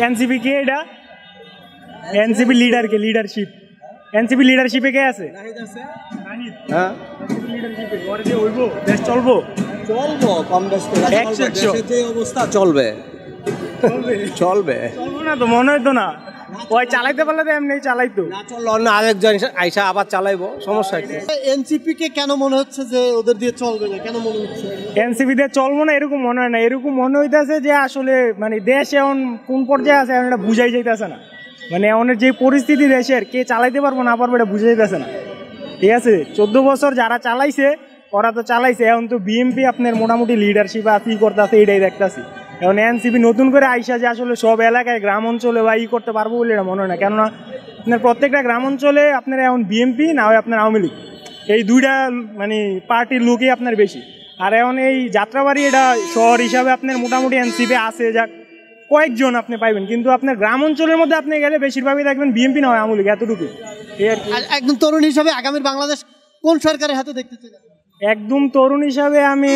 NCP কে এটা? NCP leader কে? Leadership NCP লিডারশিপে কে আছে? হ্যাঁ, দেশ চলবো কম বেশ যে অবস্থা চলবে চলবে না তো মনে হইতো না, ওই চালাইতে পারলে তো এমনি চালাইতো না, চললো অন্য আরেকজন আইসা আবার চালাইবো, সমস্যা কি? এনসিপি কে কেন মনে হচ্ছে যে ওদের দিয়ে চলবে না, কেন মনে হচ্ছে এনসিপি দিয়ে চলবো না? এরকম মনে হয় না, এরকম মনে হইতেছে যে আসলে মানে দেশ এখন কোন পর্যায়ে আছে এখন এটা বুঝাই যাইতেছে না। মানে এমনের যে পরিস্থিতি দেশের, কে চালাইতে পারবো না পারবো এটা বুঝে যাইতেছে না। ঠিক আছে, 14 বছর যারা চালাইছে ওরা তো চালাইছে, এখন তো বিএনপি আপনার মোটামুটি লিডারশিপ আছে, করতেছে, এটাই দেখতেছি। এখন এনসিপি নতুন করে আইসা যে আসলে সব এলাকায় গ্রাম অঞ্চলে বা করতে পারবো বলে এটা মনে হয় না। কেননা আপনার প্রত্যেকটা গ্রাম অঞ্চলে আপনার এখন বিএনপি না হয় আপনার আওয়ামী লীগ, এই দুইটা মানে পার্টির লোকই আপনার বেশি। আর এখন এই যাত্রাবাড়ি এটা শহর হিসাবে আপনার মোটামুটি এনসিপি আছে, যাক কয়েকজন আপনি পাইবেন, কিন্তু আপনার গ্রাম অঞ্চলের মধ্যে আপনি গেলে বেশিরভাগই দেখবেন বিএনপি না হয় আওয়ামী লীগ, এতটুকু। একদম তরুণ হিসাবে আগামীর বাংলাদেশ কোন সরকারের হাতে দেখতে চান? একদম তরুণ হিসাবে আমি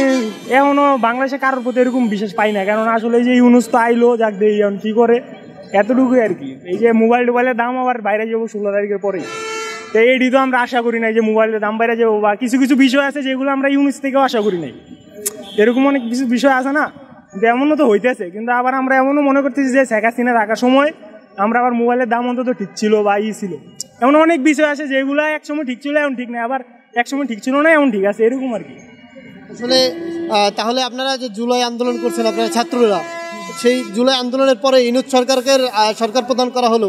এখনো বাংলাদেশে কারোর প্রতি এরকম বিশ্বাস পাই না, কেননা আসলে এই যে ইউনুস তো আইলো, যাক দেই এখন কী করে, এতটুকুই আর কি। এই যে মোবাইলের দাম আবার বাইরে যাবো 16 তারিখের পরেই, তো এইটি তো আমরা আশা করি নাই যে মোবাইলের দাম বাইরে যাবো, বা কিছু কিছু বিষয় আছে যেগুলো আমরা ইউনুস থেকেও আশা করি নাই। এরকম অনেক কিছু বিষয় আছে না, কিন্তু এমনও তো হইতেছে। কিন্তু আবার আমরা এমনও মনে করতেছি যে শেখ হাসিনা থাকার সময় আমরা আবার মোবাইলের দাম অন্তত ঠিক ছিল বা ছিল, এমন অনেক বিষয় আছে যেগুলো একসময় ঠিক ছিল এখন ঠিক নেই, আবার একসময় ঠিক ছিল না এমন ঠিক আছে, এরকম আর কি। আসলে তাহলে আপনারা যে জুলাই আন্দোলন করছেন আপনারা ছাত্ররা, সেই জুলাই আন্দোলনের পরে ইউনুস সরকারকে সরকার প্রদান করা হলো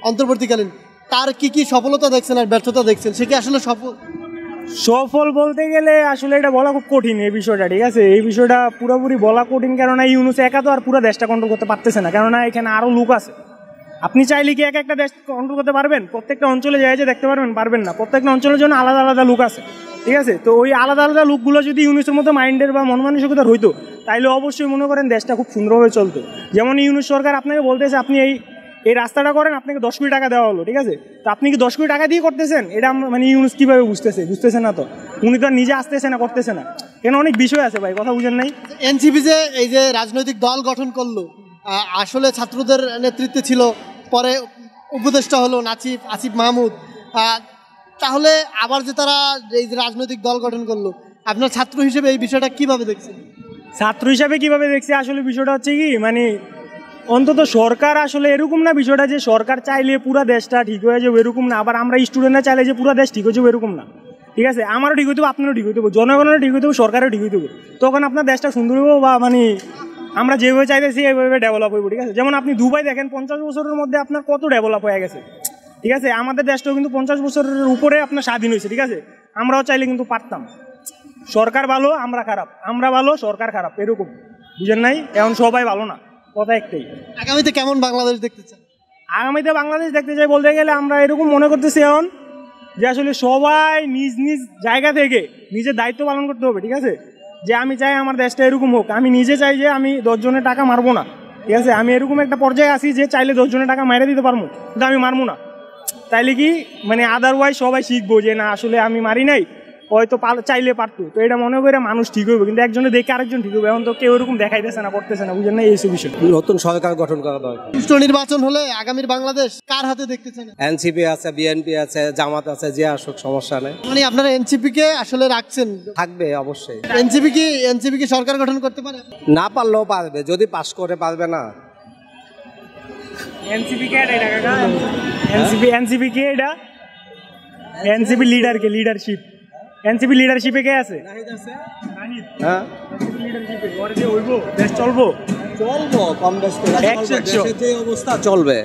অন্তর্বর্তীকালীন, তার কি কি সফলতা দেখছেন আর ব্যর্থতা দেখছেন, সে কি আসলে সফল বলতে গেলে আসলে এটা বলা খুব কঠিন এই বিষয়টা। ঠিক আছে, এই বিষয়টা পুরোপুরি বলা কঠিন, কেননা ইউনুস একা তো আর পুরো দেশটা কন্ট্রোল করতে পারতেছে না, কেননা এখানে আরও লোক আছে। আপনি চাইলে কি এক একটা দেশ কন্ট্রোল করতে পারবেন? প্রত্যেকটা অঞ্চলে যায় যে দেখতে পারবেন না, প্রত্যেকটা অঞ্চলের জন্য আলাদা আলাদা লোক আছে। ঠিক আছে, তো ওই আলাদা আলাদা লোকগুলো যদি ইউনুসের মতো মাইন্ডের বা মন মানসিকতার হইতো, তাইলে অবশ্যই মনে করেন দেশটা খুব সুন্দরভাবে চলতো। যেমন ইউনুস সরকার আপনাকে বলতেছে আপনি এই রাস্তাটা করেন, আপনাকে 10 কোটি টাকা দেওয়া হলো, ঠিক আছে, তো আপনি কি 10 কোটি টাকা দিয়ে করতেছেন? এটা মানে ইউনুস কীভাবে বুঝতেছে না, তো উনি তো নিজে আসতেছে না, করতেছে না, কেন অনেক বিষয় আছে ভাই, কথা বুঝেন নাই? এনসিপি যে এই যে রাজনৈতিক দল গঠন করলো, আসলে ছাত্রদের নেতৃত্বে ছিল, পরে উপদেষ্টা হলো আসিফ মাহমুদ, তাহলে আবার যে তারা এই যে রাজনৈতিক দল গঠন করলো, আপনার ছাত্র হিসেবে এই বিষয়টা কিভাবে দেখছেন? ছাত্র হিসাবে কিভাবে দেখছি, আসলে বিষয়টা হচ্ছে কি, মানে অন্তত সরকার আসলে এরকম না বিষয়টা যে সরকার চাইলে পুরো দেশটা ঠিক হয়ে যাবে এরকম না, আবার আমরা স্টুডেন্টরা চাইলে যে পুরো দেশ ঠিক হয়ে যাবে এরকম না। ঠিক আছে, আমারও ঠিক হইতে হবে, আপনারও ঠিক হইতে হবে, জনগণেরও ঠিক হইতে হবে, সরকারও ঠিক হইতে হবে, তখন আপনার দেশটা সুন্দর হইব, বা মানে আমরা যেভাবে চাইতেছি এইভাবে ডেভেলপ হইব। ঠিক আছে, যেমন আপনি দুবাই দেখেন, 50 বছরের মধ্যে আপনার কত ডেভেলপ হয়ে গেছে। ঠিক আছে, আমাদের দেশটাও কিন্তু 50 বছরের উপরে আপনার স্বাধীন হয়েছে। ঠিক আছে, আমরাও চাইলে কিন্তু পারতাম। সরকার ভালো, আমরা খারাপ, আমরা ভালো, সরকার খারাপ, এরকম, বুঝেন নাই? এখন সবাই ভালো না, কথা একটাই। আগামীতে কেমন বাংলাদেশ দেখতে চান? আগামীতে বাংলাদেশ দেখতে চাই বলতে গেলে আমরা এরকম মনে করতেছি এখন যে আসলে সবাই নিজ নিজ জায়গা থেকে নিজের দায়িত্ব পালন করতে হবে। ঠিক আছে, যে আমি চাই আমার দেশটা এরকম হোক, আমি নিজে চাই যে আমি 10 জনের টাকা মারবো না। ঠিক আছে, আমি এরকম একটা পর্যায়ে আসি যে চাইলে 10 জনের টাকা মেরে দিতে পারবো, কিন্তু আমি মারবো না। তাইলে কি মানে আদারওয়াইজ সবাই শিখবো যে না আসলে আমি মারি নাই, হয়তো চাইলে পারতো, তো এটা মনে করে মানুষ ঠিক হইবে, কিন্তু একজনে দেখে আরেকজন ঠিক হবে, এখন তো কেউ এরকম দেখাইতেছে না, করতেছে না, বুঝেন না? এইসব বিষয় নতুন সরকার গঠন করা দরকার। সুষ্ঠু নির্বাচন হলে আগামীর বাংলাদেশ কার হাতে দেখতে চান? এনসিপি আছে, বিএনপি আছে, জামাত আছে, যে আসুক সমস্যা নেই। মানে আপনারা এনসিপি কে আসলে রাখছেন? থাকবে অবশ্যই। এনসিপি কি সরকার গঠন করতে পারে? না পারলেও পারবে, যদি পাস করে, পারবে না। এনসিপি কে এটা কাকা? এনসিপি কে এটা? এনসিপি লিডার কে? লিডারশিপ এনসিপি লিডারশিপে কে আছে? হ্যাঁ, দেশ চলবো কম বেশ যে অবস্থা চলবে।